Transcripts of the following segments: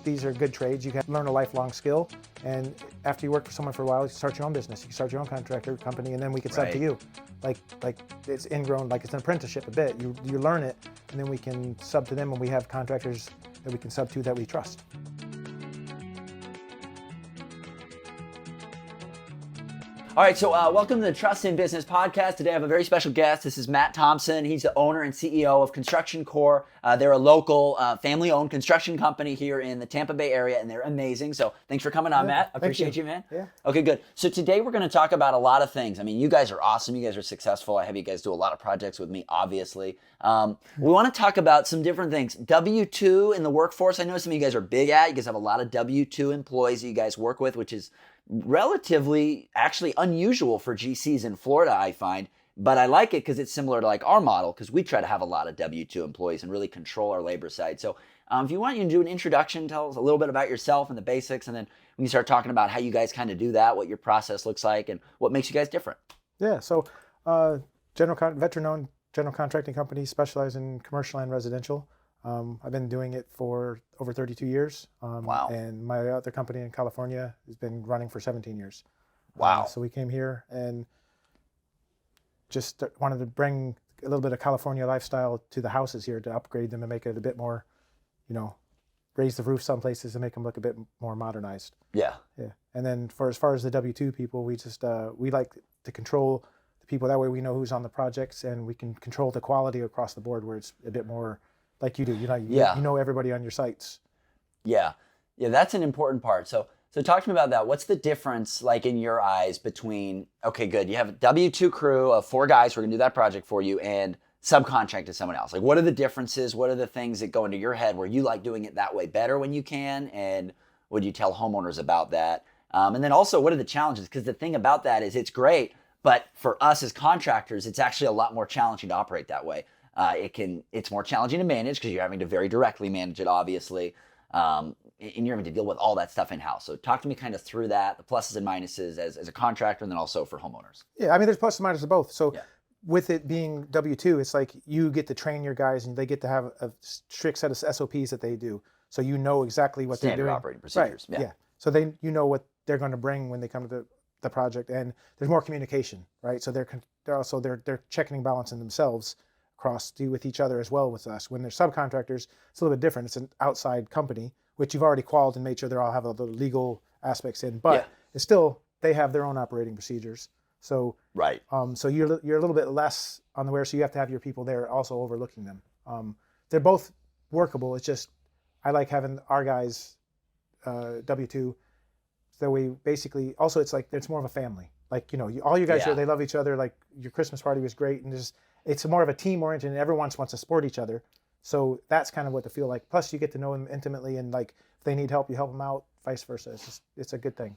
these are good trades. You can learn a lifelong skill, and after you work for someone for a while, you start your own business. You can start your own contractor company, and then we can sub to you. Like it's ingrown, like it's an apprenticeship a bit. You learn it, and then we can sub to them, and we have contractors that we can sub to that we trust. All right, so welcome to the Trust in Business podcast. Today I have a very special guest. This is Matt Thompson. He's the owner and CEO of Construction Core. They're a local family-owned construction company here in the Tampa Bay area, and they're amazing. So thanks for coming on, Matt. I appreciate you, man. Yeah. Okay, good. So today we're going to talk about a lot of things. I mean, you guys are awesome. You guys are successful. I have you guys do a lot of projects with me, obviously. We want to talk about some different things. W-2 in the workforce. I know some of you guys are big at. You guys have a lot of W-2 employees that you guys work with, which is relatively actually unusual for GCs in Florida, I find, but I like it because it's similar to like our model, because we try to have a lot of W-2 employees and really control our labor side. So if you want, you can do an introduction, tell us a little bit about yourself and the basics, and then we can start talking about how you guys kind of do that, what your process looks like, and what makes you guys different. Yeah, so veteran-owned general contracting company, specialize in commercial and residential. I've been doing it for over 32 years. Wow. And my other company in California has been running for 17 years. Wow. So we came here and just wanted to bring a little bit of California lifestyle to the houses here, to upgrade them and make it a bit more, raise the roof some places and make them look a bit more modernized. Yeah. Yeah. And then as far as the W-2 people, we just, we like to control the people. That way we know who's on the projects, and we can control the quality across the board, where it's a bit more like you do, you know everybody on your sites. Yeah, that's an important part. So talk to me about that. What's the difference, like in your eyes, between, okay, good, you have a W-2 crew of 4 guys who are gonna do that project for you, and subcontract to someone else? Like, what are the differences? What are the things that go into your head where you like doing it that way better when you can? And would you tell homeowners about that? And then also, what are the challenges? Because the thing about that is it's great, but for us as contractors, it's actually a lot more challenging to operate that way. It's more challenging to manage because you're having to very directly manage it, obviously. And you're having to deal with all that stuff in-house. So talk to me kind of through that, the pluses and minuses as a contractor, and then also for homeowners. Yeah, I mean, there's pluses and minuses of both. So with it being W-2, it's like you get to train your guys, and they get to have a strict set of SOPs that they do. So you know exactly what they're doing. Standard operating procedures. Right. Yeah. So you know what they're going to bring when they come to the project, and there's more communication, right? So they're checking and balancing themselves with each other as well with us. When they're subcontractors, it's a little bit different. It's an outside company, which you've already called and made sure they all have the legal aspects in, but it's still, they have their own operating procedures. So right. So you're a little bit less on the wear, so you have to have your people there also overlooking them. They're both workable. It's just, I like having our guys W-2, so we basically, also it's like, it's more of a family. Like, all you guys here, they love each other. Like, your Christmas party was great, and it's more of a team oriented, and everyone wants to support each other. So that's kind of what the feel like. Plus, you get to know them intimately, and like, if they need help, you help them out, vice versa. It's a good thing.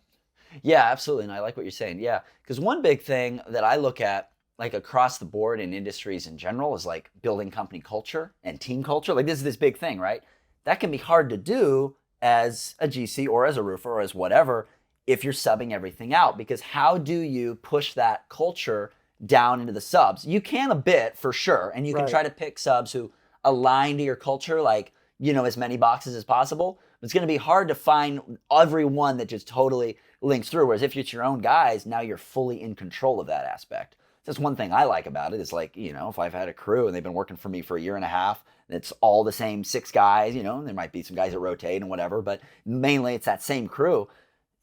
Yeah, absolutely. And I like what you're saying. Yeah, because one big thing that I look at, like across the board in industries in general, is like building company culture and team culture. Like, this is this big thing, right? That can be hard to do as a GC or as a roofer or as whatever if you're subbing everything out, because how do you push that culture down into the subs? You can a bit, for sure, and you can try to pick subs who align to your culture, like, as many boxes as possible. But it's going to be hard to find everyone that just totally links through. Whereas if it's your own guys, now you're fully in control of that aspect. That's one thing I like about it, is like, if I've had a crew and they've been working for me for a year and a half, and it's all the same 6 guys, and there might be some guys that rotate and whatever, but mainly it's that same crew.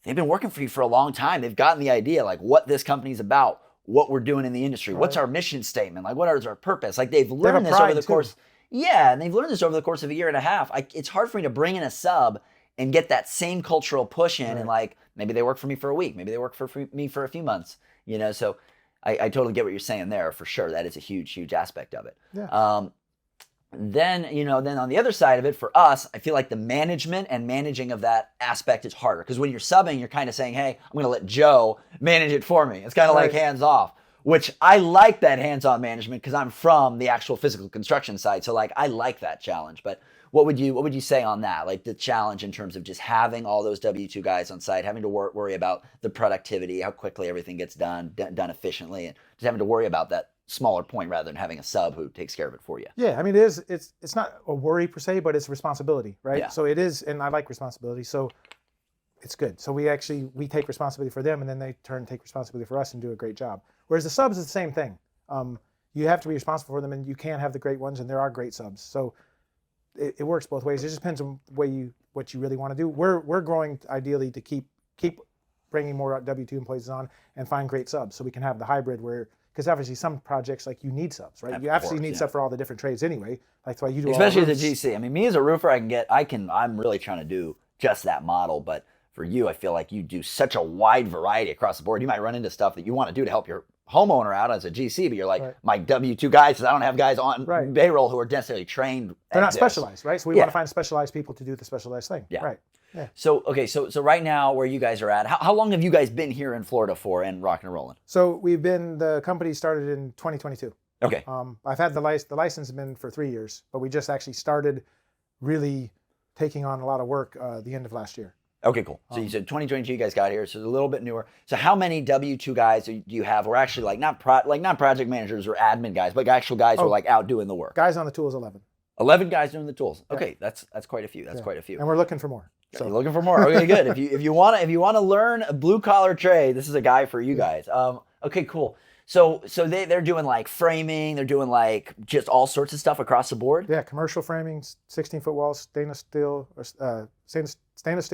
They've been working for you for a long time. They've gotten the idea, like, what this company's about, what we're doing in the industry, what's our mission statement, like, what is our purpose? Like, they've learned this over the course. Yeah, and they've learned this over the course of a year and a half. It's hard for me to bring in a sub and get that same cultural push in, and like, maybe they work for me for a week, maybe they work for me for a few months, So I totally get what you're saying there, for sure. That is a huge, huge aspect of it. Yeah. Then on the other side of it, for us, I feel like the management and managing of that aspect is harder, because when you're subbing, you're kind of saying, hey, I'm going to let Joe manage it for me. It's kind of like hands off, which I like that hands-on management because I'm from the actual physical construction side. So like, I like that challenge. But what would you say on that? Like, the challenge in terms of just having all those W-2 guys on site, having to worry about the productivity, how quickly everything gets done efficiently, and just having to worry about that smaller point rather than having a sub who takes care of it for you. Yeah, I mean, it's not a worry per se, but it's a responsibility, right? Yeah. So it is, and I like responsibility, so it's good. So we take responsibility for them, and then they take responsibility for us and do a great job. Whereas the subs is the same thing. You have to be responsible for them, and you can have the great ones, and there are great subs. So it works both ways. It just depends on what you really want to do. We're growing ideally to keep bringing more W2 employees on and find great subs, so we can have the hybrid where, because obviously some projects like you need subs, right? You absolutely need sub for all the different trades anyway. Like that's why you do especially all as a GC. I mean, me as a roofer, I'm really trying to do just that model, but for you, I feel like you do such a wide variety across the board. You might run into stuff that you want to do to help your homeowner out as a GC, but you're like, my W2 guys, because I don't have guys on payroll who are necessarily trained. They're not specialized, right? So we want to find specialized people to do the specialized thing. Yeah. Right. Yeah. So, okay, so right now where you guys are at, how long have you guys been here in Florida for and rocking and rolling? So the company started in 2022. Okay. I've had the license has been for 3 years, but we just actually started really taking on a lot of work the end of last year. Okay, cool. So you said 2022 you guys got here, so it's a little bit newer. So how many W2 guys do you have? Or actually like not project managers or admin guys, but actual guys who are like out doing the work? Guys on the tools, 11. 11 guys doing the tools. Okay, that's quite a few. That's quite a few. And we're looking for more. So you're looking for more. Okay, good. If you want to learn a blue collar trade, this is a guy for you guys. Okay, cool. So they're doing like framing, they're doing like just all sorts of stuff across the board. Yeah, commercial framing, 16-foot walls, stainless steel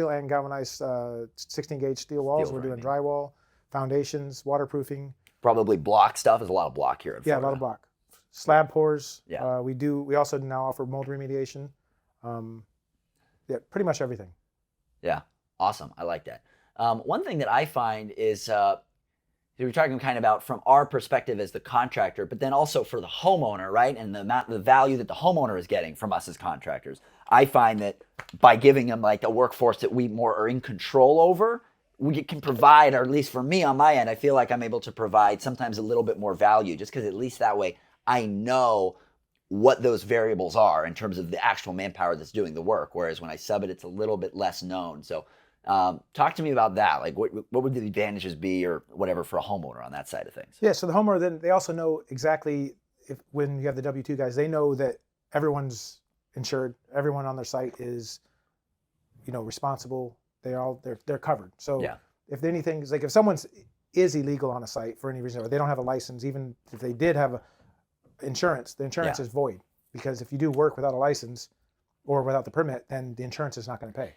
and galvanized 16-gauge steel walls. We're doing drywall, foundations, waterproofing. Probably block stuff. There's a lot of block here in Florida. Yeah, a lot of block. Slab pours. Yeah. We also now offer mold remediation. Yeah, pretty much everything. Yeah, awesome. I like that. One thing that I find is we're talking kind of about from our perspective as the contractor, but then also for the homeowner, right? And the value that the homeowner is getting from us as contractors. I find that by giving them like a workforce that we more are in control over, we can provide, or at least for me on my end, I feel like I'm able to provide sometimes a little bit more value, just because at least that way I know what those variables are in terms of the actual manpower that's doing the work. Whereas when I sub it, it's a little bit less known. So talk to me about that. Like what would the advantages be or whatever for a homeowner on that side of things? Yeah, so the homeowner, then they also know exactly when you have the W2 guys, they know that everyone's insured, everyone on their site is, responsible. They're covered. So if anything, like if someone is illegal on a site for any reason, or they don't have a license, even if they did have insurance, the insurance is void, because if you do work without a license or without the permit, then the insurance is not going to pay.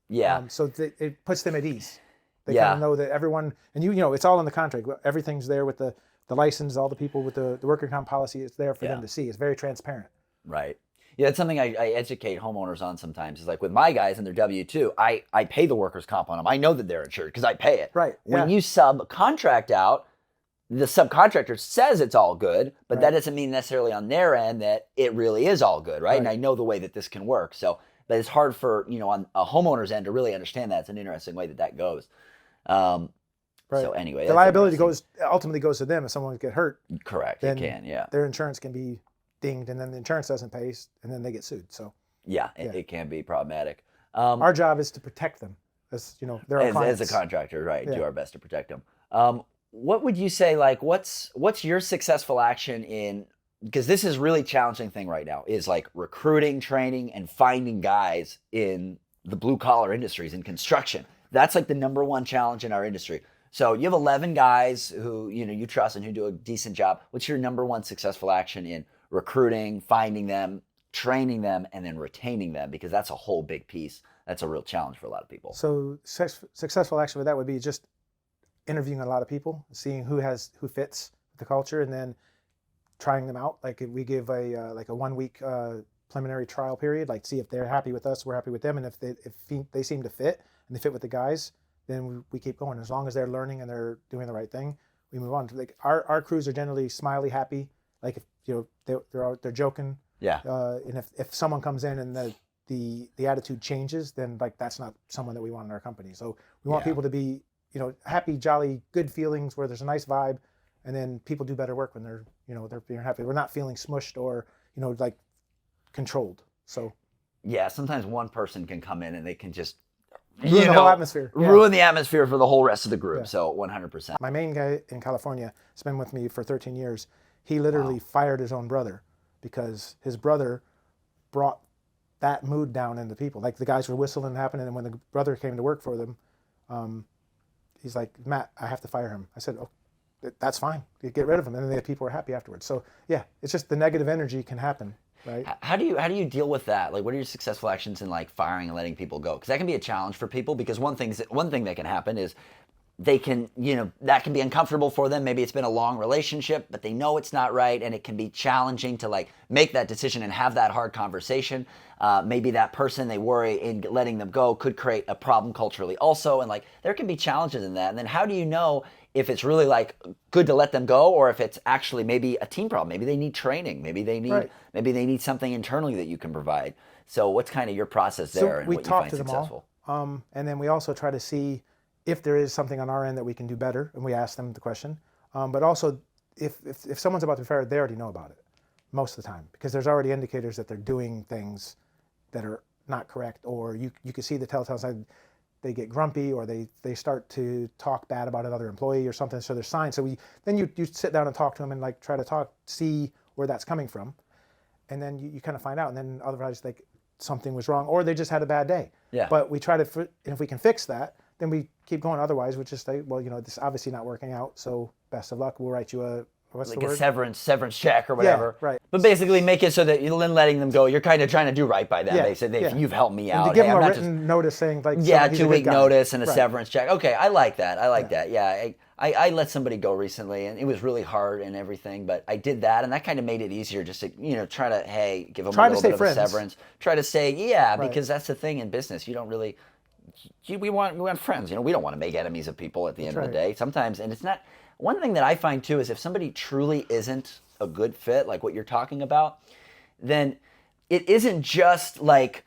Yeah. So it puts them at ease. They kind of know that everyone, and it's all in the contract. Everything's there with the license, all the people with the worker comp policy. It's there for them to see. It's very transparent. Right. Yeah, it's something I educate homeowners on sometimes. Is like with my guys and their W-2, I pay the workers comp on them. I know that they're insured because I pay it. Right. When you subcontract out, the subcontractor says it's all good, but that doesn't mean necessarily on their end that it really is all good, right? And I know the way that this can work. So, but it's hard for, on a homeowner's end to really understand that. It's an interesting way that goes. So anyway. The liability ultimately goes to them if someone get hurt. Correct, it can, their insurance can be dinged, and then the insurance doesn't pay, and then they get sued. So it can be problematic. Our job is to protect them. As they're our clients. As a contractor, right? Do our best to protect them. What would you say, like, what's your successful action in, because this is a really challenging thing right now, is like recruiting, training, and finding guys in the blue collar industries in construction. That's like the number one challenge in our industry. So you have 11 guys who, you trust and who do a decent job. What's your number one successful action in recruiting, finding them, training them, and then retaining them? Because that's a whole big piece. That's a real challenge for a lot of people. So successful action with that would be just interviewing a lot of people, seeing who fits the culture, and then trying them out. Like we give a 1 week preliminary trial period, like see if they're happy with us, we're happy with them, and if they seem to fit and they fit with the guys, then we keep going. As long as they're learning and they're doing the right thing, we move on. Like our crews are generally smiley, happy. Like if they're joking. Yeah. And if someone comes in and the attitude changes, then like that's not someone that we want in our company. So we want people to be happy, jolly, good feelings where there's a nice vibe, and then people do better work when they're being happy. We're not feeling smushed or like controlled. So sometimes one person can come in and they can just ruin the whole atmosphere. Ruin the atmosphere for the whole rest of the group. So 100%. My main guy in California has been with me for 13 years. He literally fired his own brother because his brother brought that mood down into people. Like the guys were whistling and happening, and when the brother came to work for them, he's like, Matt, I have to fire him. I said, oh, that's fine. Get rid of him. And then the people were happy afterwards. So yeah, it's just the negative energy can happen, right? How do you deal with that? Like, what are your successful actions in like firing and letting people go? Because that can be a challenge for people. Because one thing that can happen is they can, that can be uncomfortable for them. Maybe it's been a long relationship, but they know it's not right, and it can be challenging to like make that decision and have that hard conversation. Maybe that person, they worry in letting them go could create a problem culturally also, and like there can be challenges in that. And then how do you know if it's really like good to let them go, or if it's actually maybe a team problem? Maybe they need training. Maybe they need something internally that you can provide. So what's kind of your process there, so and we what you talk find to them successful? all, and then we also try to see if there is something on our end that we can do better, and we ask them the question. But also, if someone's about to be fired, they already know about it most of the time, because there's already indicators that they're doing things that are not correct, or you can see the telltale sign. They get grumpy, or they start to talk bad about another employee or something. So there's signs. So you sit down and talk to them and like try to see where that's coming from, and then you kind of find out. And then otherwise, like something was wrong, or they just had a bad day. Yeah. But we try to, and if we can fix that, then we keep going. Otherwise, we just say, well, this is obviously not working out. So best of luck. We'll write you a severance check or whatever. Yeah, right. But basically make it so that you're letting them go, you're kind of trying to do right by them. Yeah, They said, yeah. you've helped me out. And to give Hey, them I'm a not written notice saying like, yeah, he's a 2-week good guy. notice and a Right. severance check. Okay, I like that. Yeah, I let somebody go recently, and it was really hard and everything, but I did that, and that kind of made it easier just to, try to, hey, give them a little bit of a severance. Try to say, Right. because that's the thing in business. You don't really, we want friends. We don't want to make enemies of people at the end of the day. Sometimes, and it's not, one thing that I find too is if somebody truly isn't a good fit, like what you're talking about, then it isn't just like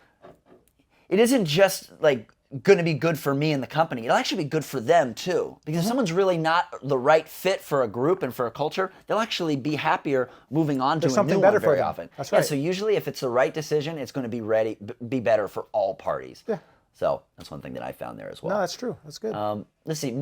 going to be good for me and the company. It'll actually be good for them too. Because if someone's really not the right fit for a group and for a culture, they'll actually be happier moving on There's to a something new better one for very them. often. That's right. So usually if it's the right decision, it's going to be better for all parties. Yeah. So that's one thing that I found there as well. No, that's true. That's good. Let's see,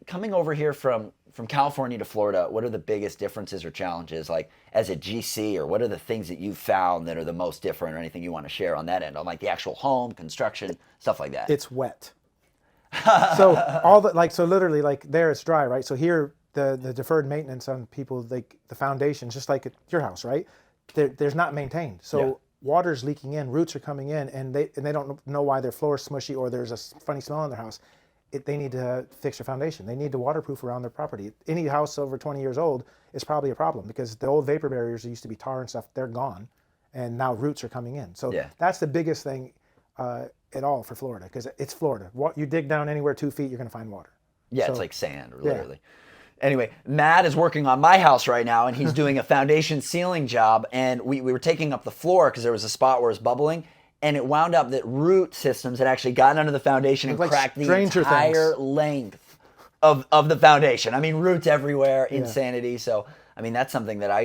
coming over here from California to Florida, what are the biggest differences or challenges, like as a GC, or what are the things that you've found that are the most different, or anything you want to share on that end, on like the actual home, construction, stuff like that? It's wet. So so literally like there it's dry, right? So here the deferred maintenance on people, like the foundations, just like at your house, right? There's not maintained. So water's leaking in, roots are coming in, and they don't know why their floor is smushy or there's a funny smell in their house. They need to fix their foundation. They need to waterproof around their property. Any house over 20 years old is probably a problem, because the old vapor barriers that used to be tar and stuff, they're gone, and now roots are coming in. So that's the biggest thing at all for Florida, because it's Florida. You dig down anywhere 2 feet, you're going to find water. Yeah, so, it's like sand, literally. Anyway, Matt is working on my house right now, and he's doing a foundation ceiling job, and we were taking up the floor because there was a spot where it was bubbling, and it wound up that root systems had actually gotten under the foundation and cracked the entire length of the foundation. I mean, roots everywhere, insanity. So, I mean, that's something that I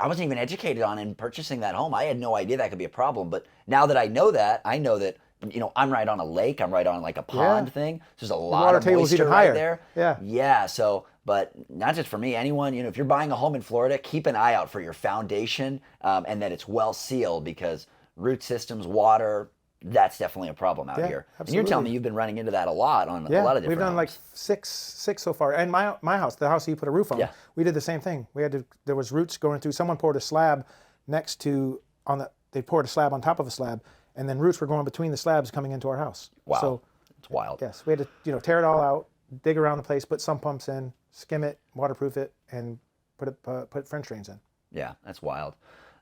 wasn't even educated on in purchasing that home. I had no idea that could be a problem. But now that I know that, I'm right on a lake. I'm right on like a pond thing. So there's a lot of moisture right there. Yeah. So, but not just for me, anyone, if you're buying a home in Florida, keep an eye out for your foundation and that it's well sealed, because root systems, water, that's definitely a problem out here. Absolutely. And you're telling me you've been running into that a lot on a lot of different we've done homes. like six so far. And my house, the house you put a roof on, we did the same thing. There was roots going through. Someone poured a slab they poured a slab on top of a slab, and then roots were going between the slabs coming into our house. Wow. So it's wild. Yes, we had to tear it all out, dig around the place, put sump pumps in, skim it, waterproof it, and put French drains in. Yeah, that's wild.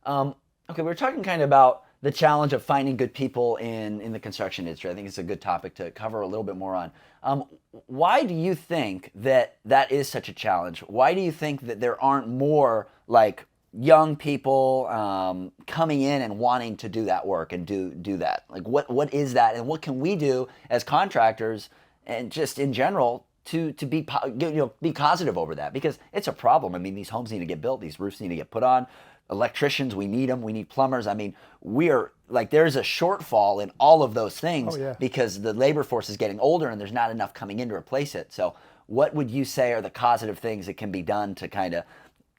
Okay, we were talking kind of about the challenge of finding good people in the construction industry. I think it's a good topic to cover a little bit more on. Why do you think that is such a challenge? Why do you think that there aren't more like young people coming in and wanting to do that work and do that? Like what is that, and what can we do as contractors and just in general to be positive over that? Because it's a problem. I mean, these homes need to get built, these roofs need to get put on. Electricians, we need them. We need plumbers. I mean, there's a shortfall in all of those things because the labor force is getting older and there's not enough coming in to replace it. So what would you say are the causative things that can be done to kind of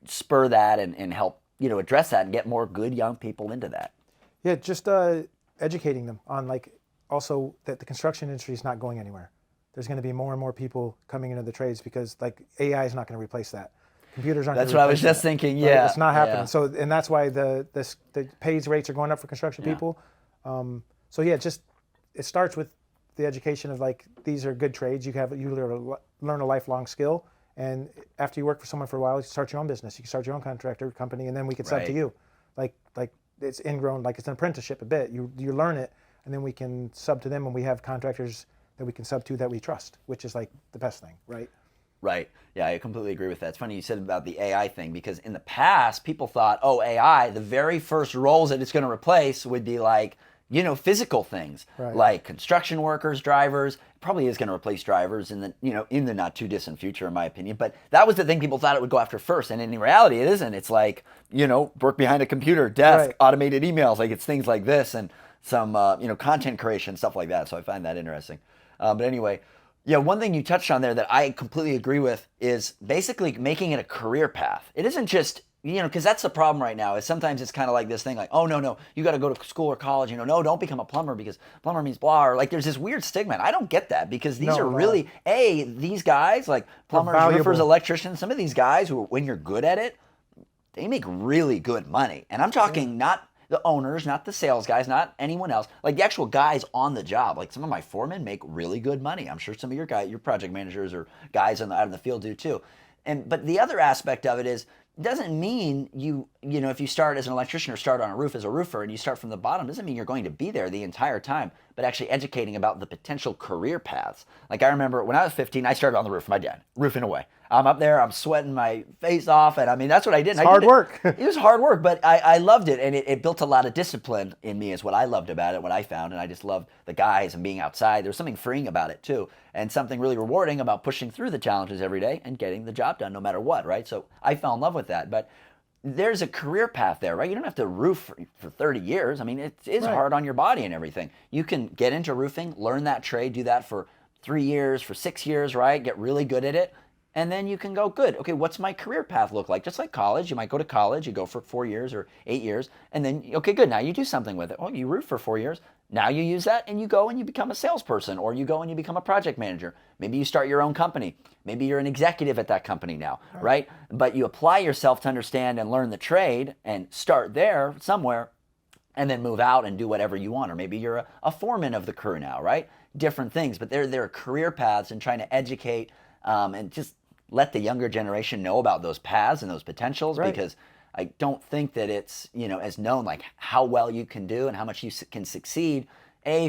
spur that and help, address that and get more good young people into that? Yeah, just educating them on like also that the construction industry is not going anywhere. There's going to be more and more people coming into the trades because like AI is not going to replace that. Computers aren't. That's gonna what I was replace just that, thinking. right? Yeah, It's not happening. yeah. So and that's why the pays rates are going up for construction Yeah. people. So yeah, just it starts with the education of like these are good trades. You learn a lifelong skill, and after you work for someone for a while, you start your own business. You can start your own contractor company, and then we can sub to Right. you. Like it's ingrown, like it's an apprenticeship a bit. You learn it, and then we can sub to them, and we have contractors that we can sub to that we trust, which is like the best thing, right? Right. Yeah, I completely agree with that. It's funny you said about the AI thing because in the past, people thought, oh, AI, the very first roles that it's going to replace would be like, physical things Right. like construction workers, drivers. Probably is going to replace drivers in the not too distant future, in my opinion. But that was the thing people thought it would go after first, and in reality, it isn't. It's like work behind a computer, desk, Right. automated emails. Like it's things like this and some content creation stuff like that. So I find that interesting. But anyway. Yeah, one thing you touched on there that I completely agree with is basically making it a career path. It isn't just, because that's the problem right now is sometimes it's kind of like this thing like, oh, no, you got to go to school or college, no, don't become a plumber because plumber means blah, or like there's this weird stigma. And I don't get that because these No, are no. really, these guys like plumbers, valuable. roofers, electricians, some of these guys who, when you're good at it, they make really good money. And I'm talking not the owners, not the sales guys, not anyone else, like the actual guys on the job. Like some of my foremen make really good money. I'm sure some of your project managers or guys out in the field do too. But the other aspect of it is, doesn't mean if you start as an electrician or start on a roof as a roofer and you start from the bottom, doesn't mean you're going to be there the entire time, but actually educating about the potential career paths. Like I remember when I was 15, I started on the roof with my dad, roofing away. I'm up there, I'm sweating my face off, and I mean, that's what I did. It's hard work. It was hard work, but I loved it, and it built a lot of discipline in me is what I loved about it, what I found, and I just loved the guys and being outside. There was something freeing about it, too, and something really rewarding about pushing through the challenges every day and getting the job done no matter what, right? So I fell in love with that, but there's a career path there, right? You don't have to roof for 30 years. I mean, it is Right. hard on your body and everything. You can get into roofing, learn that trade, do that for 3 years, for 6 years, right? Get really good at it. And then you can go, good, okay, what's my career path look like? Just like college, you might go to college, you go for 4 years or 8 years, and then, okay, good, now you do something with it. Oh, you roof for 4 years. Now you use that and you go and you become a salesperson, or you go and you become a project manager. Maybe you start your own company. Maybe you're an executive at that company now, right? But you apply yourself to understand and learn the trade and start there somewhere and then move out and do whatever you want. Or maybe you're a foreman of the crew now, right? Different things, but there are career paths and trying to educate and just let the younger generation know about those paths and those potentials, Right. because I don't think that it's, as known like how well you can do and how much you can succeed,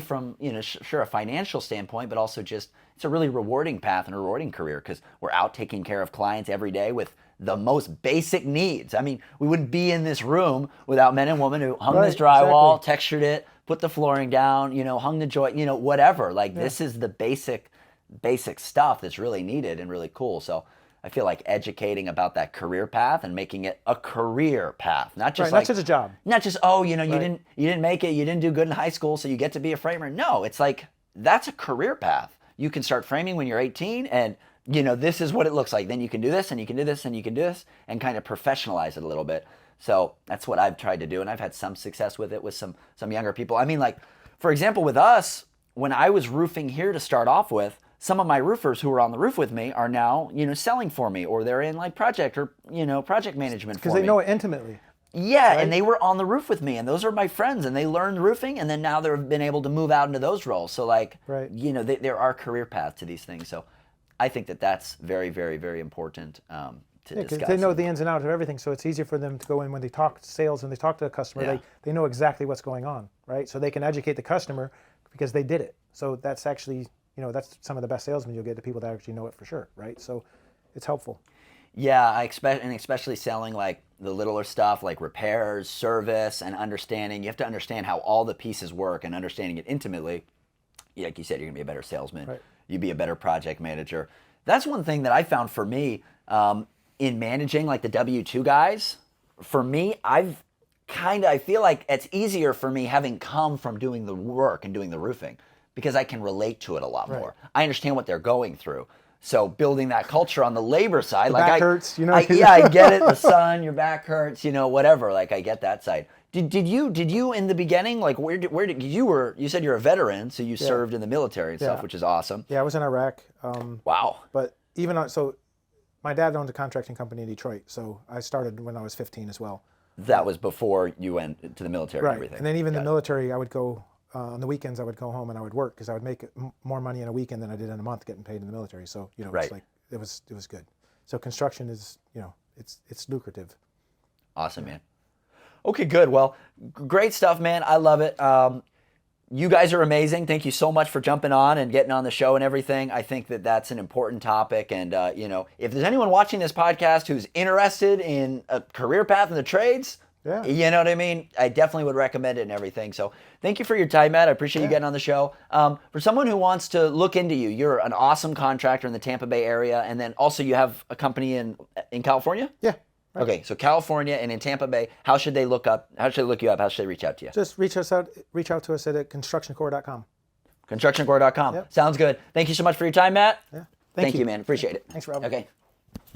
from, sure, a financial standpoint, but also just it's a really rewarding path and a rewarding career because we're out taking care of clients every day with the most basic needs. I mean, we wouldn't be in this room without men and women who hung this Right, drywall, exactly. textured it, put the flooring down, hung the joint, whatever. Like this is the basic stuff that's really needed and really cool. So I feel like educating about that career path and making it a career path, not just Right, like not just a job. not just you didn't make it, you didn't do good in high school, so you get to be a framer. No, it's like that's a career path. You can start framing when you're 18, and this is what it looks like. Then you can do this, and you can do this, and you can do this, and kind of professionalize it a little bit. So that's what I've tried to do, and I've had some success with it with some younger people. I mean, like for example, with us, when I was roofing here to start off with, some of my roofers who were on the roof with me are now, selling for me, or they're in like project management for Because me. they know it intimately. Yeah, right? and they were on the roof with me, and those are my friends, and they learned roofing, and then now they've been able to move out into those roles. So like, Right. there are career paths to these things. So I think that that's very, very, very important to Yeah, discuss. because they know the ins and outs of everything, so it's easier for them to go in when they talk sales and they talk to the customer. Yeah. They know exactly what's going on, right? So they can educate the customer because they did it. So that's actually, that's some of the best salesmen you'll get, the people that actually know it for sure, right? So it's helpful. Yeah, I expect, and especially selling like the littler stuff, like repairs, service, and understanding. You have to understand how all the pieces work, and understanding it intimately. Like you said, you're gonna be a better salesman. Right. You'd be a better project manager. That's one thing that I found for me in managing like the W-2 guys. For me, I feel like it's easier for me having come from doing the work and doing the roofing because I can relate to it a lot Right. more. I understand what they're going through. So building that culture on the labor side, Back hurts, you know. I get it. The sun, your back hurts, you know, whatever. Like I get that side. Did you in the beginning, like where did you said you're a veteran, so you served in the military and stuff, which is awesome. Yeah, I was in Iraq. Wow. But even so, my dad owned a contracting company in Detroit, so I started when I was 15 as well. That was before you went to the military and everything. And then even the military, I would go on the weekends. I would go home and I would work because I would make more money in a weekend than I did in a month getting paid in the military. So you know, it's like it was good. So construction is, you know, it's lucrative. Awesome, man. Okay, good. Well, great stuff, man. I love it. You guys are amazing. Thank you so much for jumping on and getting on the show and everything. I think that that's an important topic. And, you know, if there's anyone watching this podcast who's interested in a career path in the trades, you know what I mean? I definitely would recommend it and everything. So thank you for your time, Matt. I appreciate you getting on the show. For someone who wants to look into you, you're an awesome contractor in the Tampa Bay area. And then also you have a company in California? Yeah. Right. Okay, so California and in Tampa Bay, how should they look up? How should they look you up? How should they reach out to you? Just reach out to us at constructioncore.com. Constructioncore.com. Yep. Sounds good. Thank you so much for your time, Matt. Yeah. Thank you, man. Appreciate it. Thanks, Rob. Okay.